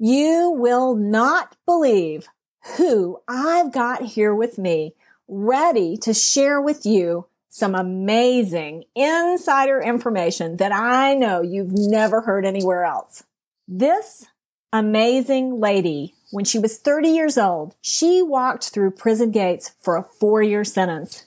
You will not believe who I've got here with me, ready to share with you some amazing insider information that I know you've never heard anywhere else. This amazing lady, when she was 30 years old, she walked through prison gates for a 4-year sentence.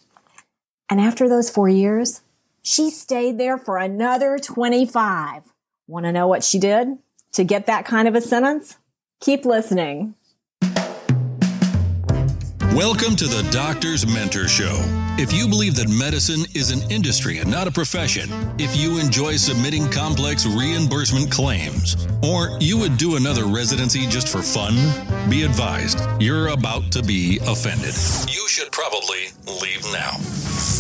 And after those 4 years, she stayed there for another 25. Want to know what she did to get that kind of a sentence? Keep listening. Welcome to the Doctor's Mentor Show. If you believe that medicine is an industry and not a profession, if you enjoy submitting complex reimbursement claims, or you would do another residency just for fun, be advised, you're about to be offended. You should probably leave now.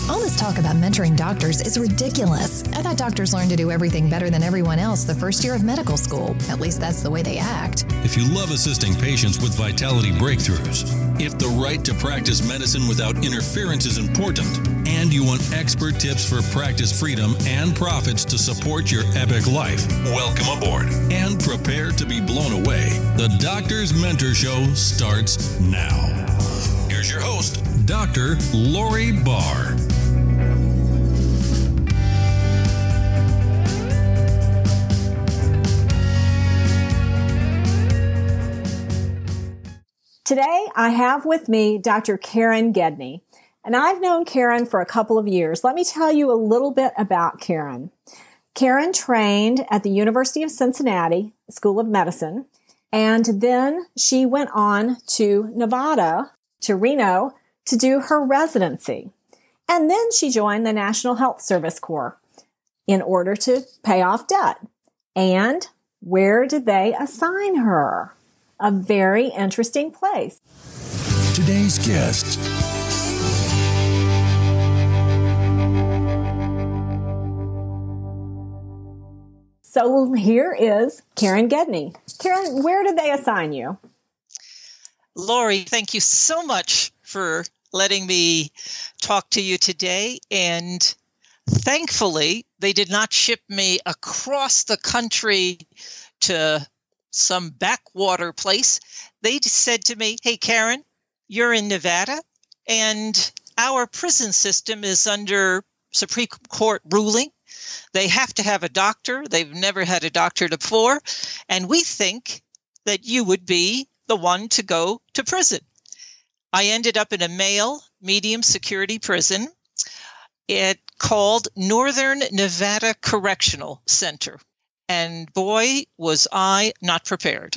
All this talk about mentoring doctors is ridiculous. I thought doctors learned to do everything better than everyone else the first year of medical school. At least that's the way they act. If you love assisting patients with vitality breakthroughs, if the right to practice medicine without interference is important, and you want expert tips for practice freedom and profits to support your epic life, welcome aboard and prepare to be blown away. The Doctor's Mentor Show starts now. Here's your host, Dr. Lori Barr. Today, I have with me Dr. Karen Gedney, and I've known Karen for a couple of years. Let me tell you a little bit about Karen. Karen trained at the University of Cincinnati School of Medicine, and then she went on to Nevada, to Reno, to do her residency. And then she joined the National Health Service Corps in order to pay off debt. And where did they assign her? A very interesting place. Today's guest. So here is Karen Gedney. Karen, where did they assign you? Lori, thank you so much for letting me talk to you today. And thankfully, they did not ship me across the country to some backwater place. They said to me, hey, Karen, you're in Nevada, and our prison system is under Supreme Court ruling. They have to have a doctor. They've never had a doctor before. And we think that you would be the one to go to prison. I ended up in a male medium security prison. It called Northern Nevada Correctional Center. And boy, was I not prepared.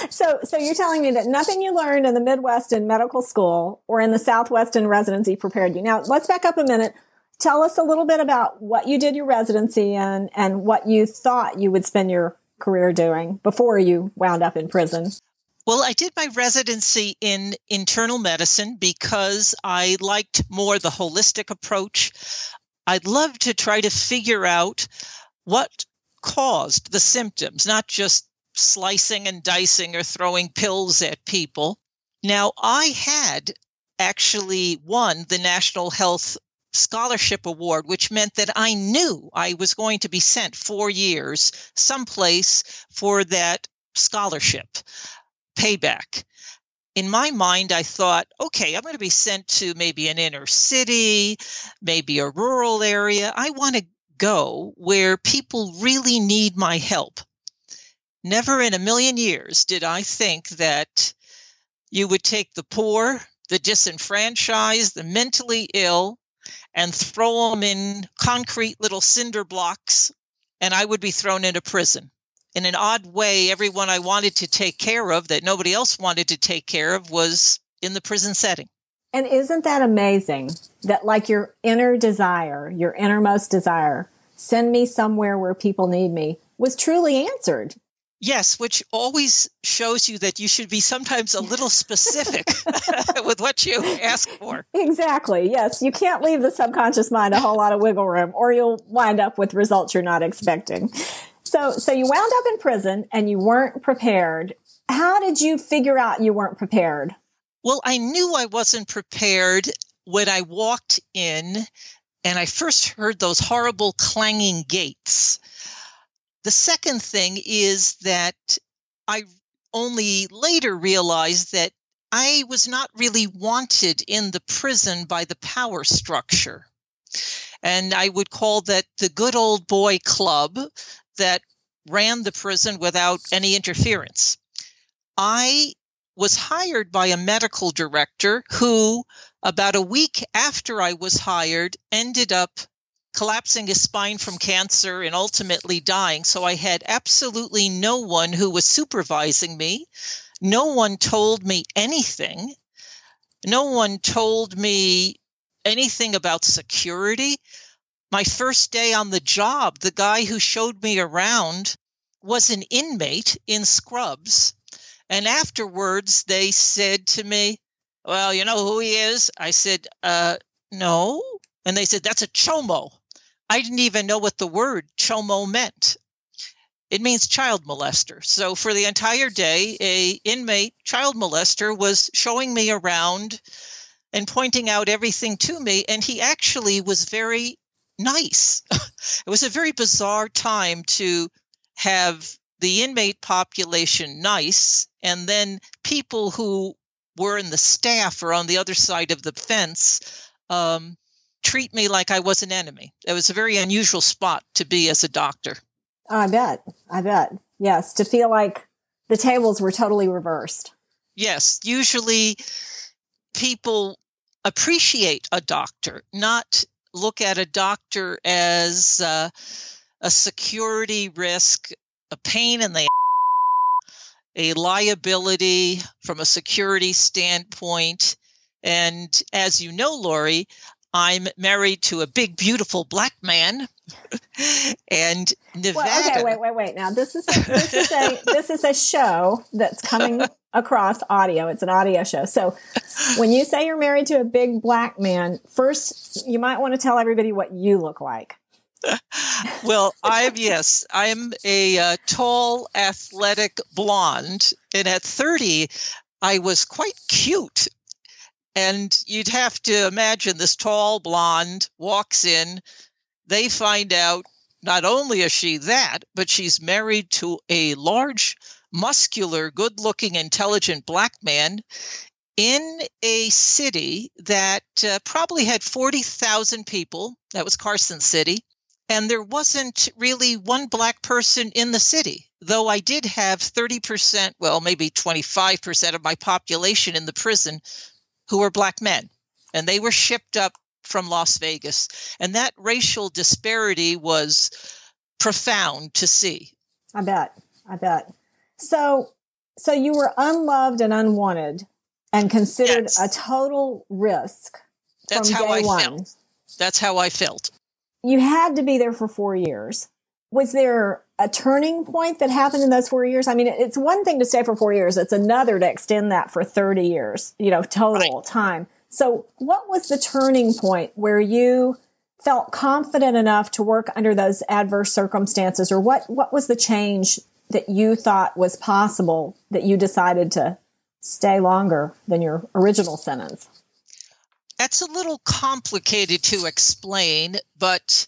So you're telling me that nothing you learned in the Midwest in medical school or in the Southwest in residency prepared you. Now, let's back up a minute. Tell us a little bit about what you did your residency in and what you thought you would spend your career doing before you wound up in prison. Well, I did my residency in internal medicine because I liked more the holistic approach. I'd love to try to figure out what caused the symptoms, not just slicing and dicing or throwing pills at people. Now, I had actually won the National Health Scholarship Award, which meant that I knew I was going to be sent 4 years someplace for that scholarship payback. In my mind, I thought, okay, I'm going to be sent to maybe an inner city, maybe a rural area. I want to go where people really need my help. Never in a million years did I think that you would take the poor, the disenfranchised, the mentally ill, and throw them in concrete little cinder blocks, and I would be thrown into prison. In an odd way, everyone I wanted to take care of that nobody else wanted to take care of was in the prison setting. And isn't that amazing that like your inner desire, your innermost desire, send me somewhere where people need me, was truly answered? Yes, which always shows you that you should be sometimes a little specific with what you ask for. Exactly. Yes. You can't leave the subconscious mind a whole lot of wiggle room or you'll wind up with results you're not expecting. So you wound up in prison and you weren't prepared. How did you figure out you weren't prepared? Well, I knew I wasn't prepared when I walked in and I first heard those horrible clanging gates. The second thing is that I only later realized that I was not really wanted in the prison by the power structure. And I would call that the good old boy club that ran the prison without any interference. I was hired by a medical director who, about a week after I was hired, ended up collapsing his spine from cancer and ultimately dying. So I had absolutely no one who was supervising me. No one told me anything. No one told me anything about security. My first day on the job, the guy who showed me around was an inmate in scrubs. And afterwards, they said to me, well, you know who he is? I said, no. And they said, that's a chomo. I didn't even know what the word chomo meant. It means child molester. So for the entire day, a inmate child molester was showing me around and pointing out everything to me. And he actually was very nice. It was a very bizarre time to have the inmate population nice, and then people who were in the staff or on the other side of the fence treat me like I was an enemy. It was a very unusual spot to be as a doctor. I bet. Yes, to feel like the tables were totally reversed. Yes, usually people appreciate a doctor, not look at a doctor as a security risk, a pain in the a liability from a security standpoint. And as you know, Lori, I'm married to a big, beautiful black man. And Nevada. Well, okay, wait. Now this is a show that's coming across audio. It's an audio show. So when you say you're married to a big black man, first you might want to tell everybody what you look like. Well, I'm a tall, athletic blonde. And at 30, I was quite cute. And you'd have to imagine this tall blonde walks in. They find out not only is she that, but she's married to a large, muscular, good-looking, intelligent black man in a city that probably had 40,000 people. That was Carson City. And there wasn't really one black person in the city, though I did have 30%, well, maybe 25% of my population in the prison who were black men. And they were shipped up from Las Vegas. And that racial disparity was profound to see. I bet. So you were unloved and unwanted and considered a total risk from day one. That's how I felt. You had to be there for 4 years. Was there a turning point that happened in those 4 years? I mean, it's one thing to stay for 4 years. It's another to extend that for 30 years, total time. So what was the turning point where you felt confident enough to work under those adverse circumstances? Or what was the change that you thought was possible that you decided to stay longer than your original sentence? That's a little complicated to explain, but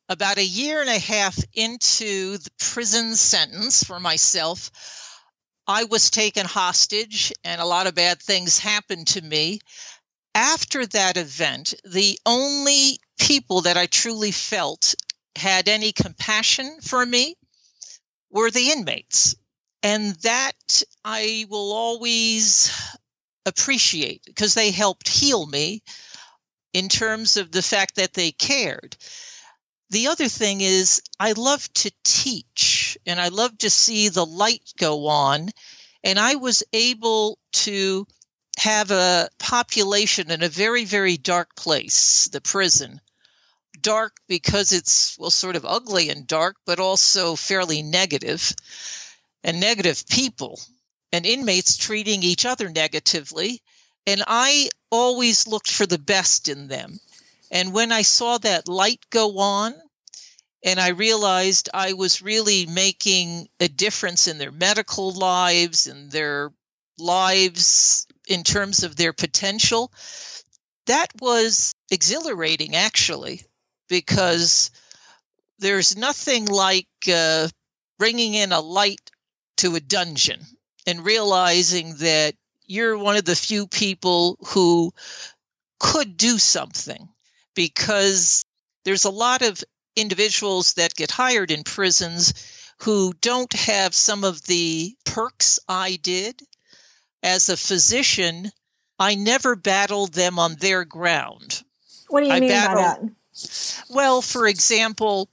about a year and a half into the prison sentence for myself, I was taken hostage and a lot of bad things happened to me. After that event, the only people that I truly felt had any compassion for me were the inmates. And that I will always appreciate because they helped heal me in terms of the fact that they cared. The other thing is I love to teach and I love to see the light go on. And I was able to have a population in a very, very dark place, the prison. Dark because it's, sort of ugly and dark, but also fairly negative. And negative people and inmates treating each other negatively. And I always looked for the best in them. And when I saw that light go on, and I realized I was really making a difference in their medical lives and their lives in terms of their potential, that was exhilarating, actually, because there's nothing like bringing in a light to a dungeon and realizing that you're one of the few people who could do something, because there's a lot of individuals that get hired in prisons who don't have some of the perks I did. As a physician, I never battled them on their ground. What do you mean by that? Well, for example,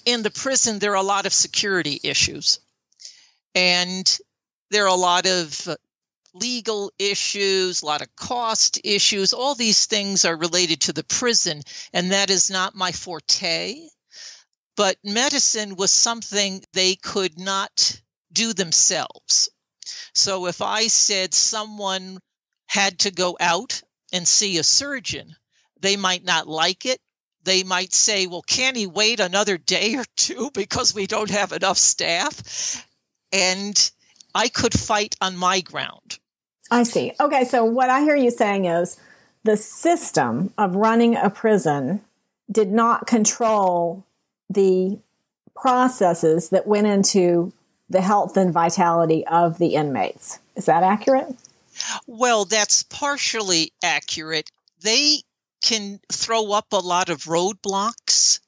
in the prison, there are a lot of security issues, and there are a lot of legal issues, a lot of cost issues. All these things are related to the prison, and that is not my forte. But medicine was something they could not do themselves. So if I said someone had to go out and see a surgeon, they might not like it. They might say, well, can he wait another day or two because we don't have enough staff? And I could fight on my ground. I see. Okay, so what I hear you saying is the system of running a prison did not control the processes that went into the health and vitality of the inmates. Is that accurate? Well, that's partially accurate. They can throw up a lot of roadblocks,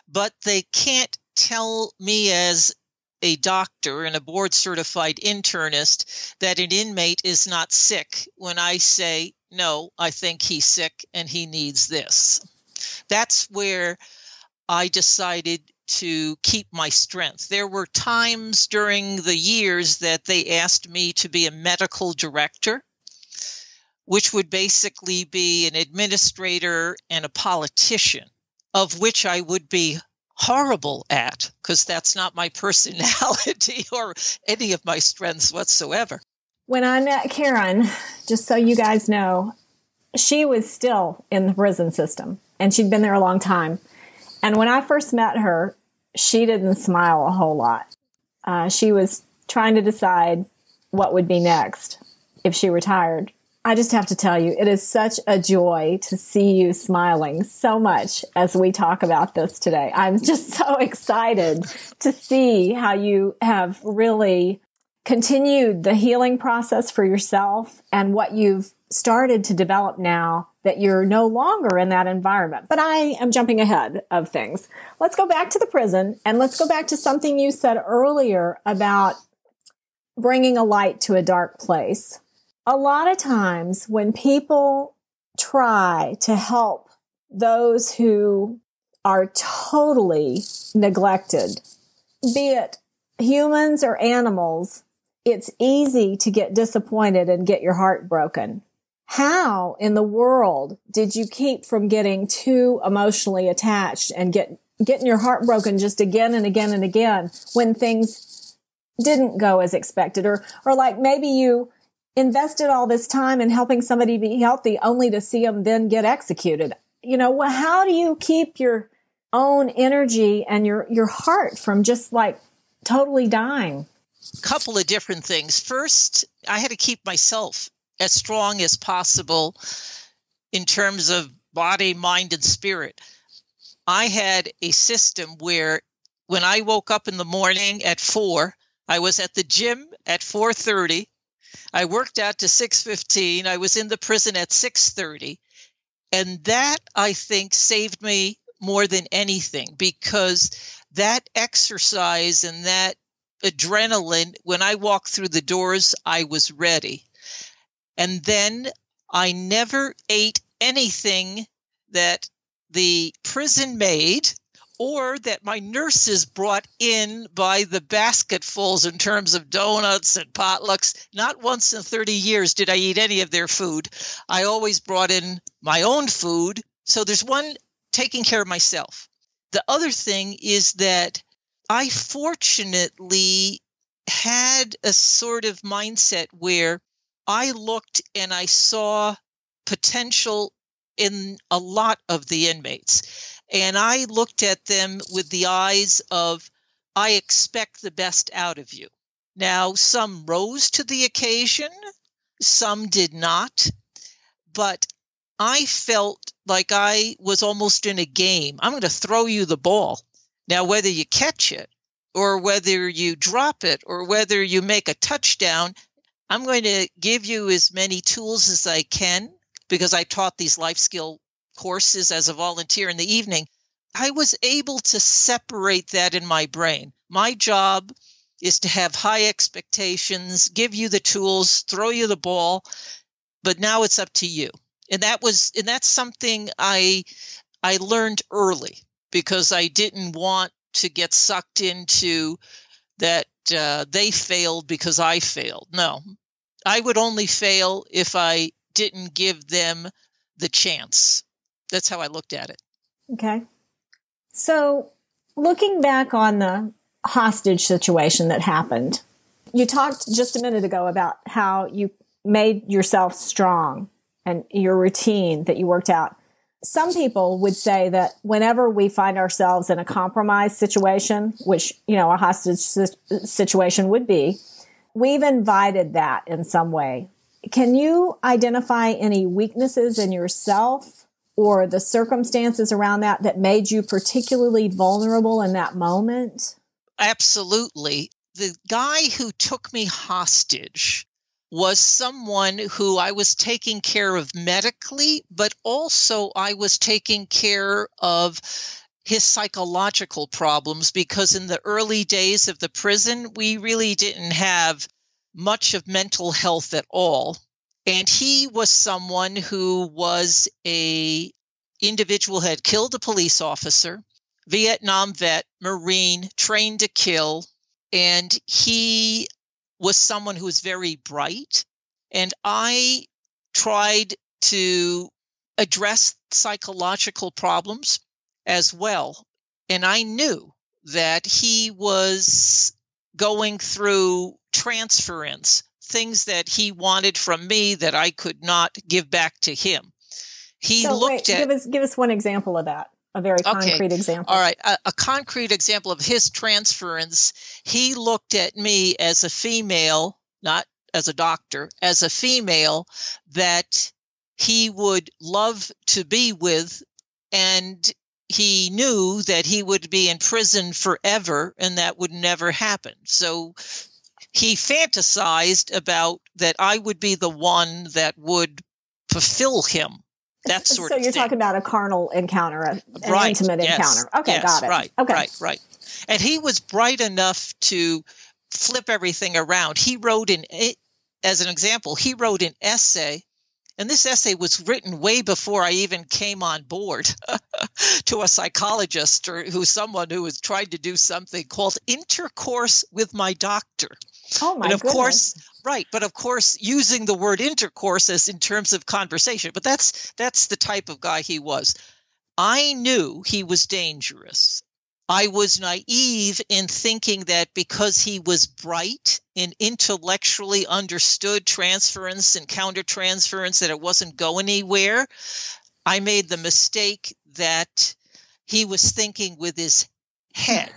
but they can't tell me as a doctor and a board-certified internist that an inmate is not sick when I say, no, I think he's sick and he needs this. That's where I decided to keep my strength. There were times during the years that they asked me to be a medical director, which would basically be an administrator and a politician, of which I would be horrible at, because that's not my personality or any of my strengths whatsoever. When I met Karen, just so you guys know, she was still in the prison system, and she'd been there a long time. And when I first met her, she didn't smile a whole lot. She was trying to decide what would be next if she retired. I just have to tell you, it is such a joy to see you smiling so much as we talk about this today. I'm just so excited to see how you have really continued the healing process for yourself and what you've started to develop now that you're no longer in that environment. But I am jumping ahead of things. Let's go back to the prison, and let's go back to something you said earlier about bringing a light to a dark place. A lot of times when people try to help those who are totally neglected, be it humans or animals, it's easy to get disappointed and get your heart broken. How in the world did you keep from getting too emotionally attached and getting your heart broken just again and again and again when things didn't go as expected? Or like maybe you invested all this time in helping somebody be healthy only to see them then get executed. You know, how do you keep your own energy and your heart from just like totally dying? Couple of different things. First, I had to keep myself as strong as possible in terms of body, mind, and spirit. I had a system where when I woke up in the morning at 4, I was at the gym at 4:30. I worked out to 6:15. I was in the prison at 6:30. And that, I think, saved me more than anything, because that exercise and that adrenaline, when I walked through the doors, I was ready. And then I never ate anything that the prison made or that my nurses brought in by the basketfuls in terms of donuts and potlucks. Not once in 30 years did I eat any of their food. I always brought in my own food. So there's one, taking care of myself. The other thing is that I fortunately had a sort of mindset where I looked and I saw potential in a lot of the inmates. And I looked at them with the eyes of, I expect the best out of you. Now, some rose to the occasion, some did not, but I felt like I was almost in a game. I'm going to throw you the ball. Now, whether you catch it or whether you drop it, or whether you make a touchdown, I'm going to give you as many tools as I can, because I taught these life skill courses as a volunteer in the evening. I was able to separate that in my brain. My job is to have high expectations, give you the tools, throw you the ball, but now it's up to you. And that's something I learned early, because I didn't want to get sucked into that they failed because I failed. No, I would only fail if I didn't give them the chance. That's how I looked at it. Okay. So looking back on the hostage situation that happened, you talked just a minute ago about how you made yourself strong and your routine that you worked out. Some people would say that whenever we find ourselves in a compromised situation, which, a hostage situation would be, we've invited that in some way. Can you identify any weaknesses in yourself or the circumstances around that made you particularly vulnerable in that moment? Absolutely. The guy who took me hostage was someone who I was taking care of medically, but also I was taking care of his psychological problems, because in the early days of the prison, we really didn't have much of mental health at all. And he was someone who was a individual who had killed a police officer, Vietnam vet, Marine, trained to kill. And he was someone who was very bright. And I tried to address psychological problems as well. And I knew that he was going through transference, things that he wanted from me that I could not give back to him. Give us one example of that. A very concrete example. All right. A concrete example of his transference. He looked at me as a female, not as a doctor, as a female that he would love to be with. And he knew that he would be in prison forever and that would never happen. So he fantasized about that I would be the one that would fulfill him. That sort of thing. So you're talking about a carnal encounter, an intimate encounter. Okay, got it. Right. And he was bright enough to flip everything around. He wrote as an example, he wrote an essay, and this essay was written way before I even came on board to a psychologist or someone who was trying to do something called Intercourse with My Doctor. Oh, my goodness. But of course, using the word intercourse as in terms of conversation. But that's the type of guy he was. I knew he was dangerous. I was naive in thinking that because he was bright and intellectually understood transference and countertransference, that it wasn't going anywhere. I made the mistake that he was thinking with his head.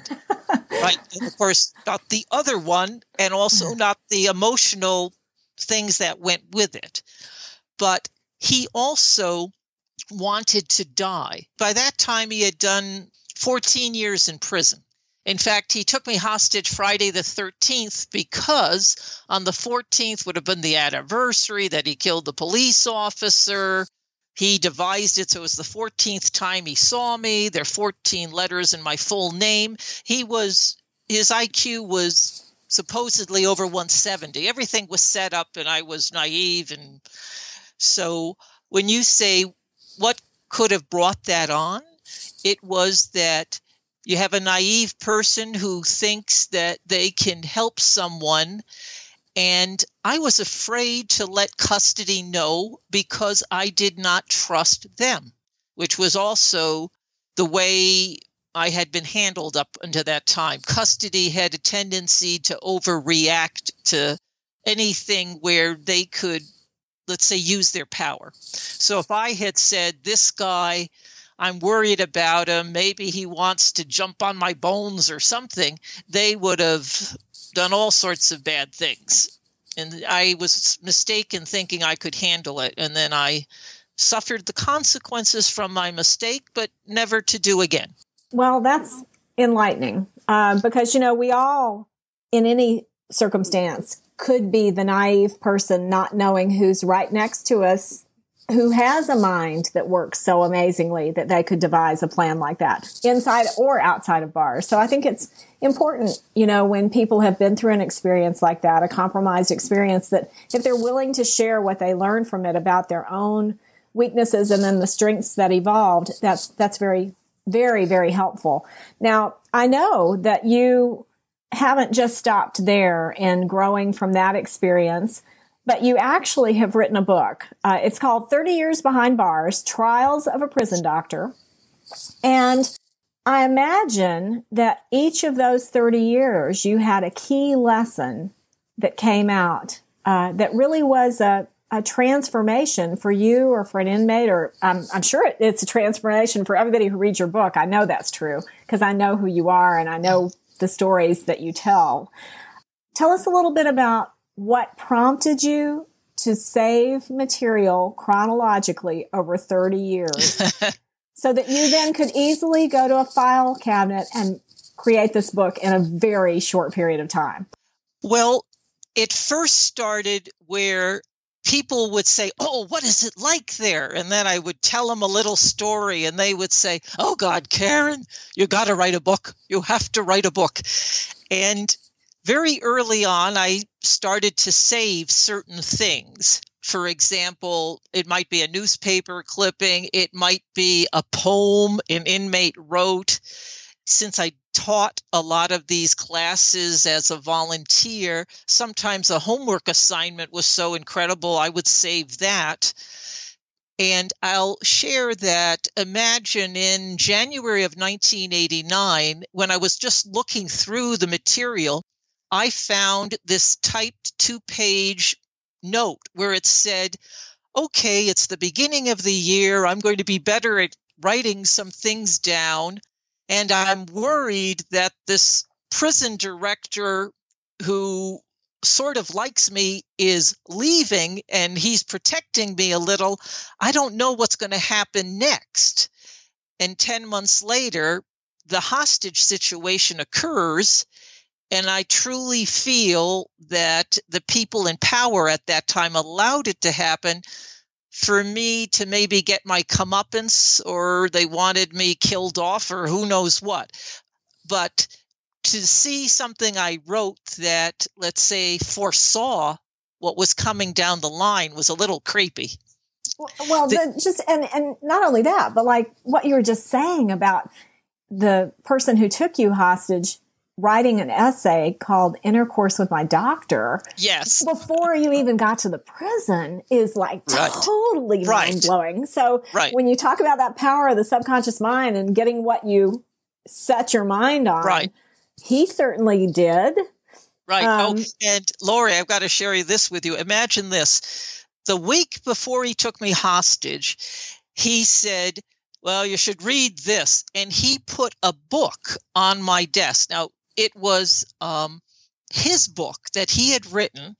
Right. And of course, not the other one, and also not the emotional things that went with it. But he also wanted to die. By that time, he had done 14 years in prison. In fact, he took me hostage Friday the 13th because on the 14th would have been the anniversary that he killed the police officer. He devised it so it was the 14th time he saw me. There are 14 letters in my full name. His IQ was supposedly over 170. Everything was set up and I was naive. And so when you say what could have brought that on, it was that you have a naive person who thinks that they can help someone. And I was afraid to let custody know because I did not trust them, which was also the way I had been handled up until that time. Custody had a tendency to overreact to anything where they could, let's say, use their power. So if I had said, this guy, I'm worried about him, maybe he wants to jump on my bones or something, they would have done all sorts of bad things. And I was mistaken thinking I could handle it. And then I suffered the consequences from my mistake, but never to do again. Well, that's enlightening because, we all, in any circumstance, could be the naive person not knowing who's right next to us, who has a mind that works so amazingly that they could devise a plan like that inside or outside of bars. So I think it's important, when people have been through an experience like that, a compromised experience, that if they're willing to share what they learned from it about their own weaknesses and then the strengths that evolved, that's very, very, very helpful. Now, I know that you haven't just stopped there in growing from that experience, but you actually have written a book. It's called 30 Years Behind Bars, Trials of a Prison Doctor. And I imagine that each of those 30 years, you had a key lesson that came out that really was a transformation for you or for an inmate, or I'm sure it's a transformation for everybody who reads your book. I know that's true because I know who you are and I know the stories that you tell. Tell us a little bit about what prompted you to save material chronologically over 30 years so that you then could easily go to a file cabinet and create this book in a very short period of time. Well, it first started where people would say, "Oh, what is it like there?" And then I would tell them a little story and they would say, "Oh God, Karen, you got to write a book. You have to write a book." And very early on, I started to save certain things. For example, it might be a newspaper clipping. It might be a poem an inmate wrote. Since I taught a lot of these classes as a volunteer, sometimes a homework assignment was so incredible, I would save that. And I'll share that. Imagine in January of 1989, when I was just looking through the material, I found this typed 2-page note where it said, "Okay, it's the beginning of the year. I'm going to be better at writing some things down. And I'm worried that this prison director who sort of likes me is leaving and he's protecting me a little. I don't know what's going to happen next." And 10 months later, the hostage situation occurs. And I truly feel that the people in power at that time allowed it to happen for me to maybe get my comeuppance, or they wanted me killed off, or who knows what. But to see something I wrote that, let's say, foresaw what was coming down the line was a little creepy. Well, and not only that, but like what you were just saying about the person who took you hostage writing an essay called Intercourse with My Doctor. Yes. Before you even got to the prison is like totally mind-blowing. So when you talk about that power of the subconscious mind and getting what you set your mind on, he certainly did. Right. And Lori, I've got to share this with you. Imagine this. The week before he took me hostage, he said, "Well, you should read this." And he put a book on my desk. Now, it was his book that he had written,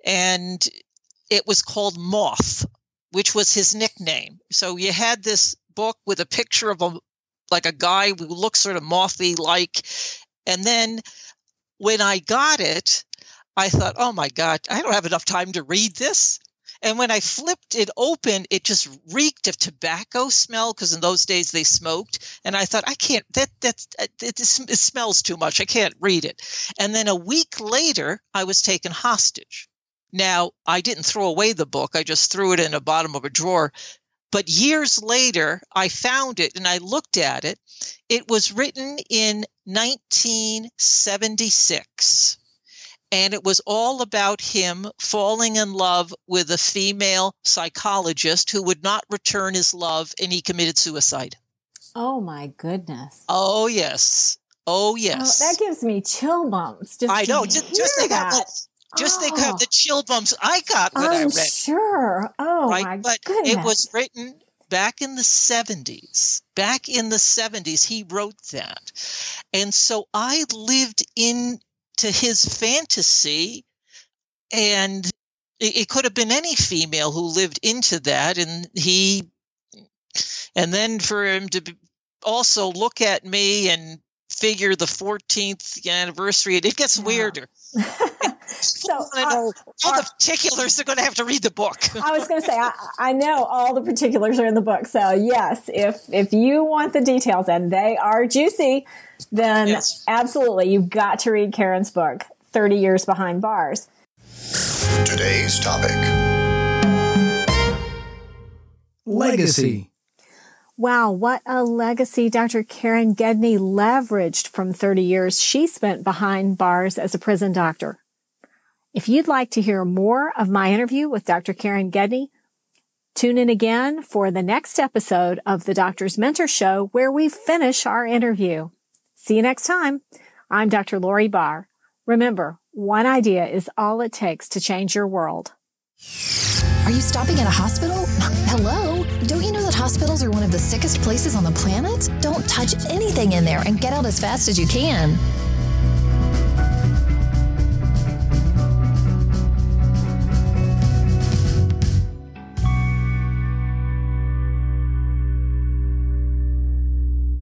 and it was called Moth, which was his nickname. So you had this book with a picture of a guy who looks sort of mothy-like. And then when I got it, I thought, "Oh my God, I don't have enough time to read this." And when I flipped it open, it just reeked of tobacco smell, because in those days they smoked. And I thought, I can't, it smells too much. I can't read it. And then a week later, I was taken hostage. Now, I didn't throw away the book. I just threw it in the bottom of a drawer. But years later, I found it and I looked at it. It was written in 1976. And it was all about him falling in love with a female psychologist who would not return his love, and he committed suicide. Oh, my goodness. Oh, yes. Oh, yes. Oh, that gives me chill bumps. I know. Just think of the chill bumps I got when I read it. I'm sure. Oh, my but goodness. It was written back in the 70s. Back in the 70s, he wrote that. And so I lived into his fantasy, and it could have been any female who lived into that, and then for him to also look at me and figure the 14th anniversary. It gets weirder. So all the particulars are going to have to read the book. I was going to say, I know all the particulars are in the book. So yes, if you want the details and they are juicy, then Yes. Absolutely, you've got to read Karen's book, 30 Years Behind Bars. Today's topic. Legacy. Wow, what a legacy Dr. Karen Gedney leveraged from 30 years she spent behind bars as a prison doctor. If you'd like to hear more of my interview with Dr. Karen Gedney, tune in again for the next episode of the Doctor's Mentor Show, where we finish our interview. See you next time. I'm Dr. Lori Barr. Remember, one idea is all it takes to change your world. Are you stopping at a hospital? Hello? Don't you know that hospitals are one of the sickest places on the planet? Don't touch anything in there and get out as fast as you can.